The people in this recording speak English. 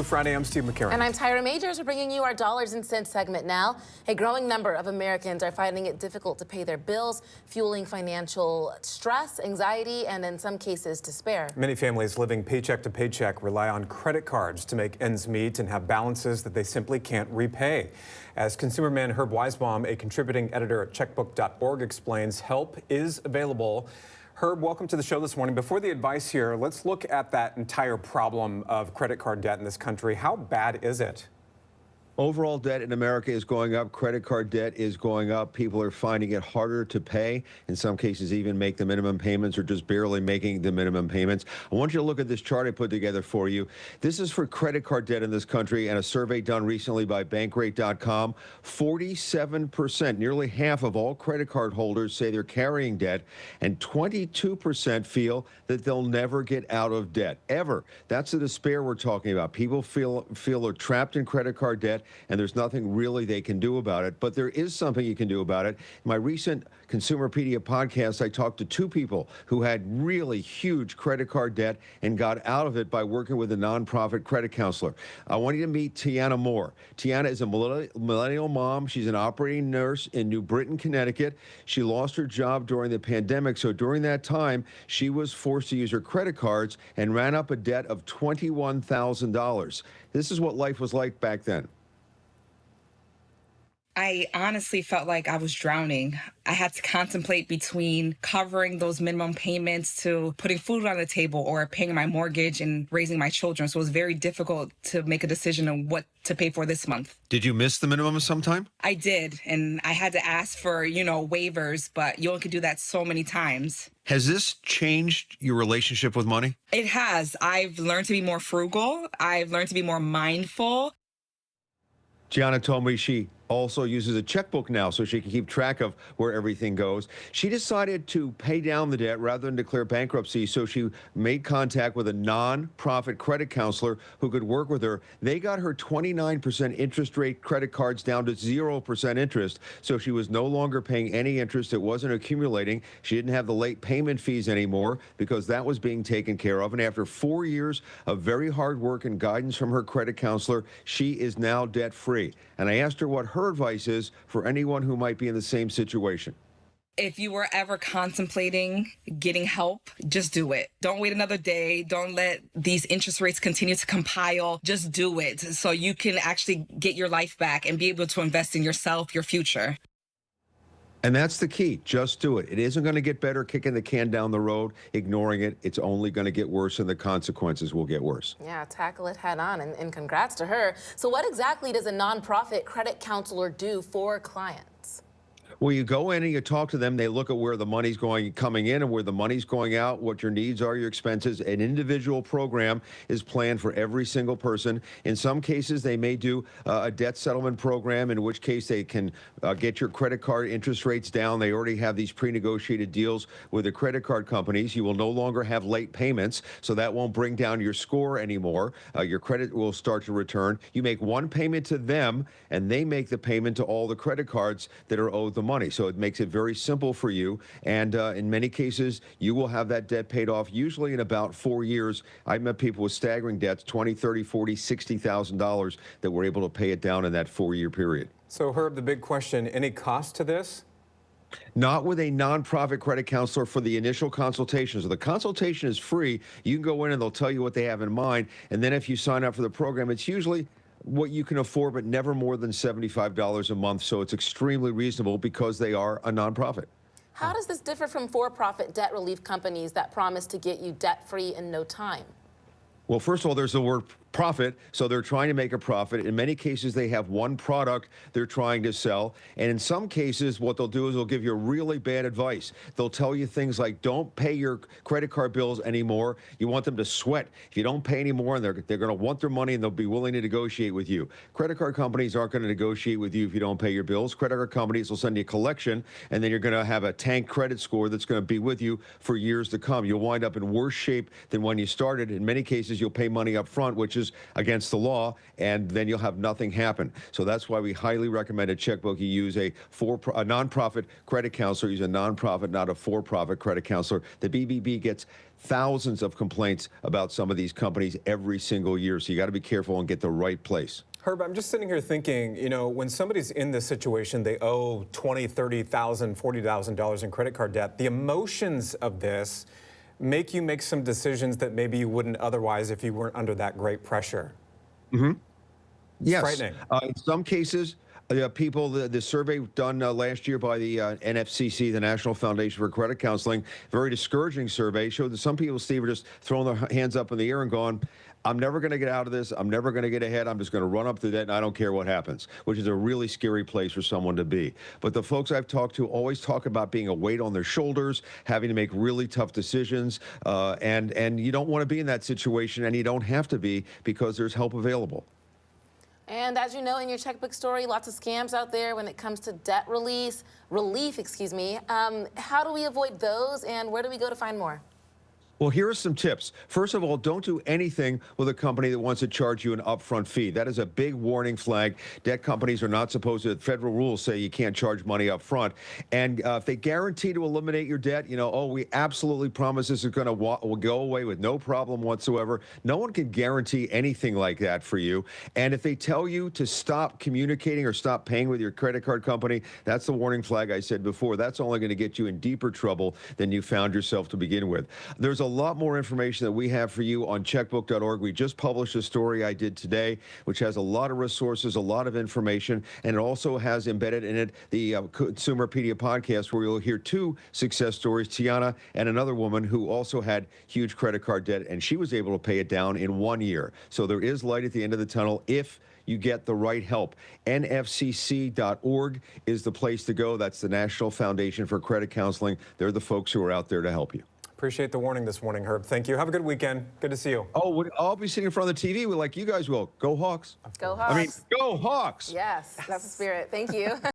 Friday, I'm Steve McCarran. And I'm Tyra Majors. We're bringing you our Dollars and Cents segment now. A growing number of Americans are finding it difficult to pay their bills, fueling financial stress, anxiety, and in some cases, despair. Many families living paycheck to paycheck rely on credit cards to make ends meet and have balances that they simply can't repay. As consumer man Herb Weisbaum, a contributing editor at checkbook.org, explains, help is available. Herb, welcome to the show this morning. Before the advice here, let's look at that entire problem of credit card debt in this country. How bad is it? Overall debt in America is going up. Credit card debt is going up. People are finding it harder to pay. In some cases, even make the minimum payments or just barely making the minimum payments. I want you to look at this chart I put together for you. This is for credit card debt in this country, and a survey done recently by Bankrate.com. 47%, nearly half of all credit card holders say they're carrying debt, and 22% feel that they'll never get out of debt, ever. That's the despair we're talking about. People feel they're trapped in credit card debt, and there's nothing really they can do about it. But there is something you can do about it. In my recent Consumerpedia podcast, I talked to two people who had really huge credit card debt and got out of it by working with a nonprofit credit counselor. I want you to meet Tiana Moore. Tiana is a millennial mom. She's an operating nurse in New Britain, Connecticut. She lost her job during the pandemic, so during that time, she was forced to use her credit cards and ran up a debt of $21,000. This is what life was like back then. I honestly felt like I was drowning. I had to contemplate between covering those minimum payments to putting food on the table or paying my mortgage and raising my children. So it was very difficult to make a decision on what to pay for this month. Did you miss the minimum sometime? I did, and I had to ask for, waivers, but you only could do that so many times. Has this changed your relationship with money? It has. I've learned to be more frugal. I've learned to be more mindful. Gianna told me she also uses a checkbook now so she can keep track of where everything goes. She decided to pay down the debt rather than declare bankruptcy, so she made contact with a non-profit credit counselor who could work with her. They got her 29% interest rate credit cards down to 0% interest, so she was no longer paying any interest. It wasn't accumulating. She didn't have the late payment fees anymore because that was being taken care of. And after 4 years of very hard work and guidance from her credit counselor, she is now debt-free. And I asked her what her advice is for anyone who might be in the same situation. If you were ever contemplating getting help, just do it. Don't wait another day. Don't let these interest rates continue to compile. Just do it so you can actually get your life back and be able to invest in yourself, your future. And that's the key. Just do it. It isn't going to get better kicking the can down the road, ignoring it. It's only going to get worse, and the consequences will get worse. Yeah, tackle it head on, and congrats to her. So what exactly does a nonprofit credit counselor do for clients? Well, you go in and you talk to them. They look at where the money's coming in and where the money's going out, what your needs are, your expenses. An individual program is planned for every single person. In some cases, they may do a debt settlement program, in which case they can get your credit card interest rates down. They already have these pre-negotiated deals with the credit card companies. You will no longer have late payments, so that won't bring down your score anymore. Your credit will start to return. You make one payment to them, and they make the payment to all the credit cards that are owed the money. So it makes it very simple for you. And in many cases, you will have that debt paid off usually in about 4 years. I've met people with staggering debts, $20,000, $30,000, $40,000, $60,000 that were able to pay it down in that 4-year period. So Herb, the big question, any cost to this? Not with a nonprofit credit counselor for the initial consultation. So the consultation is free. You can go in and they'll tell you what they have in mind. And then if you sign up for the program, it's usually what you can afford, but never more than $75 a month. So it's extremely reasonable because they are a nonprofit. How does this differ from for-profit debt relief companies that promise to get you debt-free in no time? Well, first of all, there's the word profit, so they're trying to make a profit. In many cases, they have one product they're trying to sell. And in some cases, what they'll do is they'll give you really bad advice. They'll tell you things like, don't pay your credit card bills anymore. You want them to sweat. If you don't pay anymore, and they're going to want their money, and they'll be willing to negotiate with you. Credit card companies aren't going to negotiate with you if you don't pay your bills. Credit card companies will send you a collection, and then you're going to have a tank credit score that's going to be with you for years to come. You'll wind up in worse shape than when you started. In many cases, you'll pay money up front, which is charges against the law, and then you'll have nothing happen. So that's why we highly recommend a checkbook. You use a nonprofit credit counselor. Use a nonprofit, not a for-profit credit counselor. The BBB gets thousands of complaints about some of these companies every single year, so you got to be careful and get the right place. Herb, I'm just sitting here thinking, you know, when somebody's in this situation, they owe $20,000, $30,000, $40,000 in credit card debt. The emotions of this make you make some decisions that maybe you wouldn't otherwise if you weren't under that great pressure. Yes. Frightening. In some cases, the survey done last year by the NFCC, the National Foundation for Credit Counseling, very discouraging survey, showed that some people, Steve, are just throwing their hands up in the air and going, I'm never going to get out of this. I'm never going to get ahead. I'm just going to run up to that, and I don't care what happens, which is a really scary place for someone to be. But the folks I've talked to always talk about being a weight on their shoulders, having to make really tough decisions, and you don't want to be in that situation, and you don't have to be, because there's help available. And as you know, in your checkbook story, lots of scams out there when it comes to debt relief. How do we avoid those, and where do we go to find more? Well, here are some tips. First of all, don't do anything with a company that wants to charge you an upfront fee. That is a big warning flag. Debt companies are not supposed to, federal rules say you can't charge money up front. And if they guarantee to eliminate your debt, you know, oh, we absolutely promise this is going to will go away with no problem whatsoever. No one can guarantee anything like that for you. And if they tell you to stop communicating or stop paying with your credit card company, that's the warning flag I said before. That's only going to get you in deeper trouble than you found yourself to begin with. There's a lot more information that we have for you on checkbook.org. We just published a story I did today, which has a lot of resources, a lot of information, and it also has embedded in it the Consumerpedia podcast, where you'll hear two success stories, Tiana and another woman who also had huge credit card debt, and she was able to pay it down in 1 year. So there is light at the end of the tunnel if you get the right help. NFCC.org is the place to go. That's the National Foundation for Credit Counseling. They're the folks who are out there to help you. Appreciate the warning this morning, Herb. Thank you. Have a good weekend. Good to see you. Oh, I'll be sitting in front of the TV like you guys will. Go Hawks. Go Hawks. I mean, go Hawks. Yes, that's the spirit. Thank you.